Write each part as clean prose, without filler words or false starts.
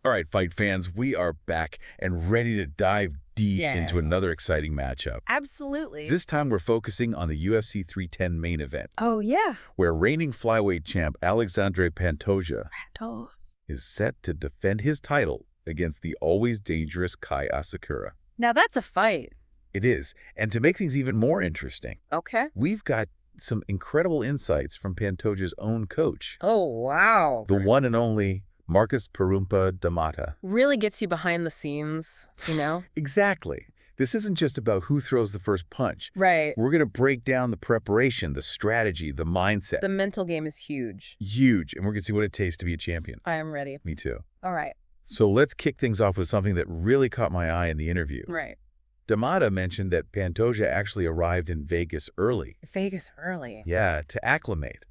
All right, fight fans, we are back and ready to dive deep into Yeah. another exciting matchup. Absolutely. This time we're focusing on the UFC 310 main event, Oh, yeah. where reigning flyweight champ Alexandre Pantoja Oh, is set to defend his title against the always dangerous Kai Asakura. now that's a fight. It is, and to make things even more interesting, Okay. we've got some incredible insights from Pantoja's own coach, Oh, wow. the one and only Marcus Perumpa Damata. Really gets you behind the scenes, you know? Exactly. This isn't just about who throws the first punch. Right. We're going to break down the preparation, the strategy, the mindset. The mental game is huge. Huge. And we're going to see what it takes to be a champion. I am ready. Me too. All right. So let's kick things off with something that really caught my eye in the interview. Right. Damata mentioned that Pantoja actually arrived in Vegas early. Vegas early. Yeah, to acclimate,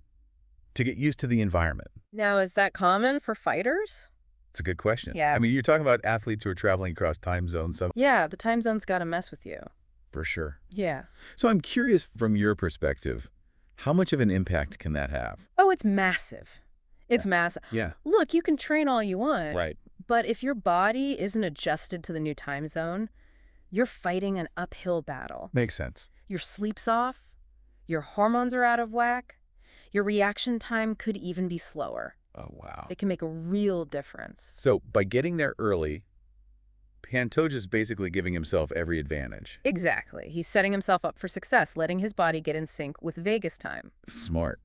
to get used to the environment. Now, is that common for fighters? It's a good question. Yeah. I mean, you're talking about athletes who are traveling across time zones, so Yeah, the time zone's got to mess with you. for sure. Yeah. So I'm curious from your perspective, how much of an impact can that have? Oh, it's massive. It's massive. Yeah. Look, you can train all you want. Right. But if your body isn't adjusted to the new time zone, you're fighting an uphill battle. Makes sense. Your sleep's off, your hormones are out of whack, your reaction time could even be slower. Oh, wow. It can make a real difference. So by getting there early, Pantoja's basically giving himself every advantage. Exactly. He's setting himself up for success, letting his body get in sync with Vegas time. Smart.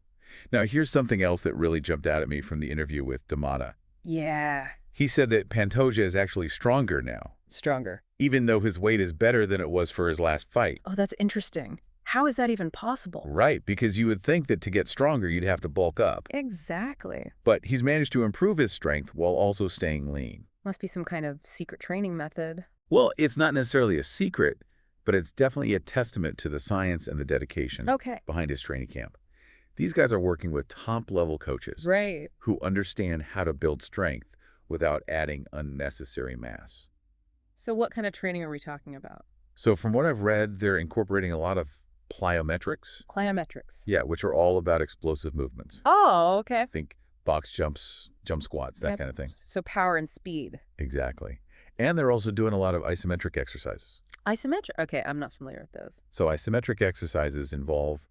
Now, here's something else that really jumped out at me from the interview with Damata. Yeah. He said that Pantoja is actually stronger now, Stronger. even though his weight is better than it was for his last fight. Oh, that's interesting. How is that even possible? Right, because you would think that to get stronger, you'd have to bulk up. Exactly. But he's managed to improve his strength while also staying lean. Must be some kind of secret training method. Well, it's not necessarily a secret, but it's definitely a testament to the science and the dedication Okay. behind his training camp. These guys are working with top-level coaches Right. who understand how to build strength without adding unnecessary mass. So what kind of training are we talking about? So from what I've read, they're incorporating a lot of plyometrics, Plyometrics. yeah, which are all about explosive movements. Oh, okay. Think box jumps, jump squats, that Yep. kind of thing. So power and speed. Exactly. And they're also doing a lot of isometric exercises. Isometric. Okay, I'm not familiar with those. So isometric exercises involve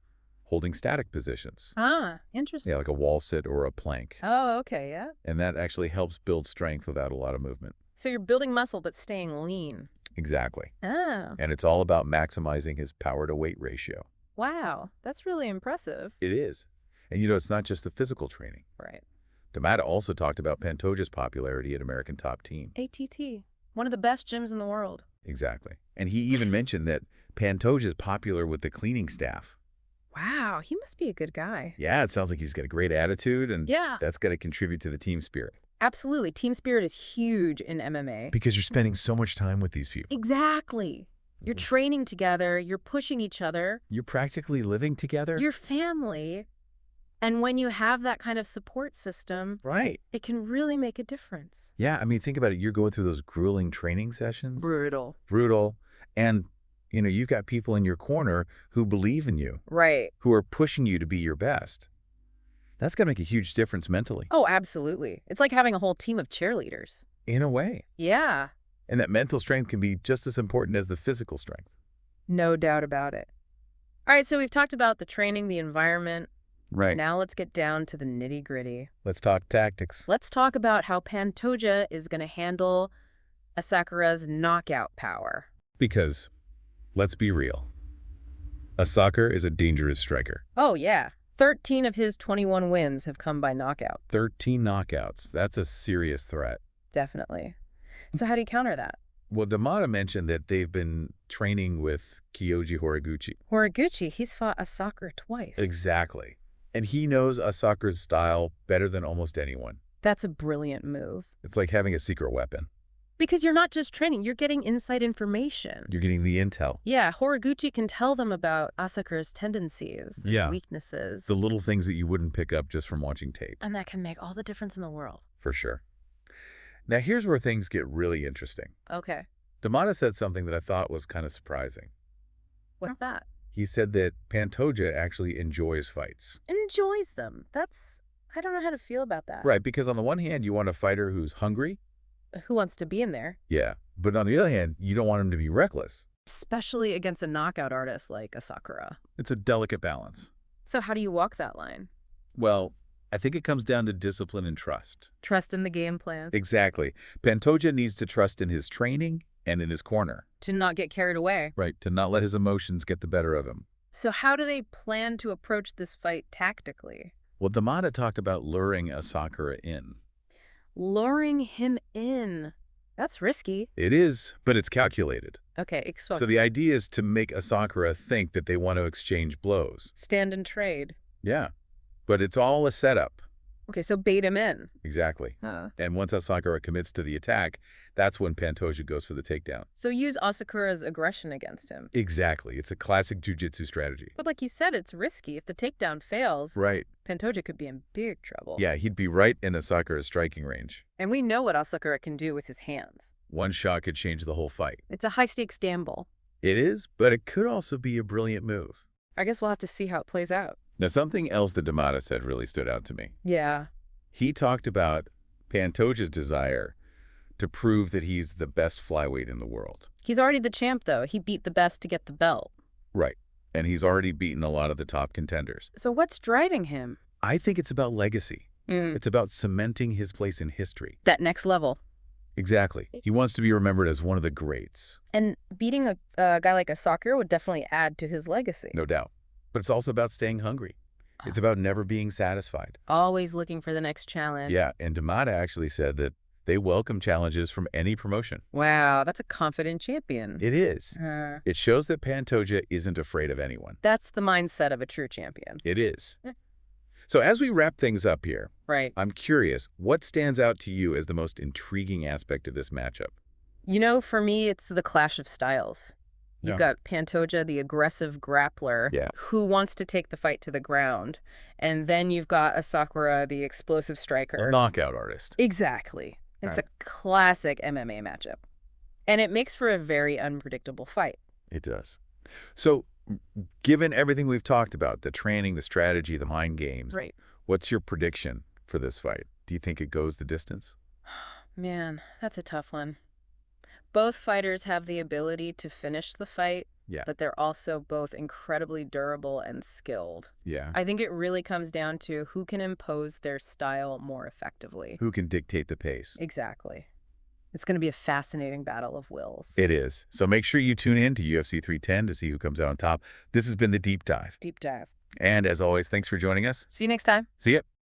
holding static positions. Ah, interesting. Yeah, like a wall sit or a plank. Oh, okay, yeah. And that actually helps build strength without a lot of movement. So you're building muscle but staying lean. Exactly. Ah, And it's all about maximizing his power to weight ratio. wow. That's really impressive. It is. And it's not just the physical training. Right. Damata also talked about Pantoja's popularity at American Top Team. ATT. One of the best gyms in the world. Exactly. And he even mentioned that Pantoja is popular with the cleaning staff. Wow, he must be a good guy. Yeah, it sounds like he's got a great attitude, and Yeah. that's got to contribute to the team spirit. Absolutely. Team spirit is huge in MMA. Because you're spending so much time with these people. Exactly. You're training together, you're pushing each other, You're practically living together. you're family. And when you have that kind of support system, Right. it can really make a difference. Yeah, I mean, think about it. You're going through those grueling training sessions. Brutal. Brutal. And, you've got people in your corner who believe in you, Right. who are pushing you to be your best. That's got to make a huge difference mentally. Oh, absolutely. It's like having a whole team of cheerleaders. In a way. Yeah. And that mental strength can be just as important as the physical strength. No doubt about it. All right, so we've talked about the training, the environment. Right. Now let's get down to the nitty-gritty. Let's talk tactics. Let's talk about how Pantoja is going to handle Asakura's knockout power. Because, let's be real, Asakura is a dangerous striker. Oh, yeah. 13 of his 21 wins have come by knockout. 13 knockouts. That's a serious threat. Definitely. So how do you counter that? Well, Damata mentioned that they've been training with Kyoji Horiguchi. Horiguchi, he's fought Asakura twice. Exactly. And he knows Asakura's style better than almost anyone. That's a brilliant move. It's like having a secret weapon. Because you're not just training, you're getting inside information. You're getting the intel. Yeah, Horiguchi can tell them about Asakura's tendencies, Yeah. weaknesses. The little things that you wouldn't pick up just from watching tape. And that can make all the difference in the world. For sure. Now, here's where things get really interesting. Okay. Damata said something that I thought was kind of surprising. What's that? He said that Pantoja actually enjoys fights. Enjoys them. I don't know how to feel about that. Right, because on the one hand, you want a fighter who's hungry who wants to be in there? Yeah, but on the other hand, you don't want him to be reckless. Especially against a knockout artist like Asakura. It's a delicate balance. So how do you walk that line? Well, I think it comes down to discipline and trust. Trust in the game plan. Exactly. Pantoja needs to trust in his training and in his corner. To not get carried away. Right, to not let his emotions get the better of him. So how do they plan to approach this fight tactically? Well, Damata talked about luring Asakura in. Luring him in. That's risky. It is, but it's calculated. Okay, explain. So the idea is to make Asakura think that they want to exchange blows. Stand and trade. Yeah, but it's all a setup. Okay, so bait him in. Exactly. Huh. And once Asakura commits to the attack, that's when Pantoja goes for the takedown. So use Asakura's aggression against him. Exactly. It's a classic jiu-jitsu strategy. But like you said, it's risky. If the takedown fails, Right. Pantoja could be in big trouble. Yeah, he'd be right in Asakura's striking range. And we know what Asakura can do with his hands. One shot could change the whole fight. It's a high-stakes gamble. It is, but it could also be a brilliant move. I guess we'll have to see how it plays out. Now, something else that Damata said really stood out to me. Yeah. He talked about Pantoja's desire to prove that he's the best flyweight in the world. He's already the champ, though. He beat the best to get the belt. Right. And he's already beaten a lot of the top contenders. So what's driving him? I think it's about legacy. It's about cementing his place in history. That next level. Exactly. He wants to be remembered as one of the greats. And beating a guy like Asakura would definitely add to his legacy. No doubt. But it's also about staying hungry. It's about never being satisfied. Always looking for the next challenge. Yeah, and Damata actually said that they welcome challenges from any promotion. Wow, that's a confident champion. It is. It shows that Pantoja isn't afraid of anyone. That's the mindset of a true champion. It is. So as we wrap things up here, Right. I'm curious, what stands out to you as the most intriguing aspect of this matchup? You know, for me, it's the clash of styles. You've Yeah. got Pantoja, the aggressive grappler, Yeah. who wants to take the fight to the ground. And then you've got Asakura, the explosive A striker. knockout artist. Exactly. It's a classic MMA matchup. And it makes for a very unpredictable fight. It does. So, given everything we've talked about, the training, the strategy, the mind games, Right. what's your prediction for this fight? Do you think it goes the distance? Man, that's a tough one. Both fighters have the ability to finish the fight, Yeah. but they're also both incredibly durable and skilled. Yeah. I think it really comes down to who can impose their style more effectively. Who can dictate the pace? Exactly. It's going to be a fascinating battle of wills. It is. So make sure you tune in to UFC 310 to see who comes out on top. This has been The Deep Dive. Deep dive. And as always, thanks for joining us. See you next time. See ya.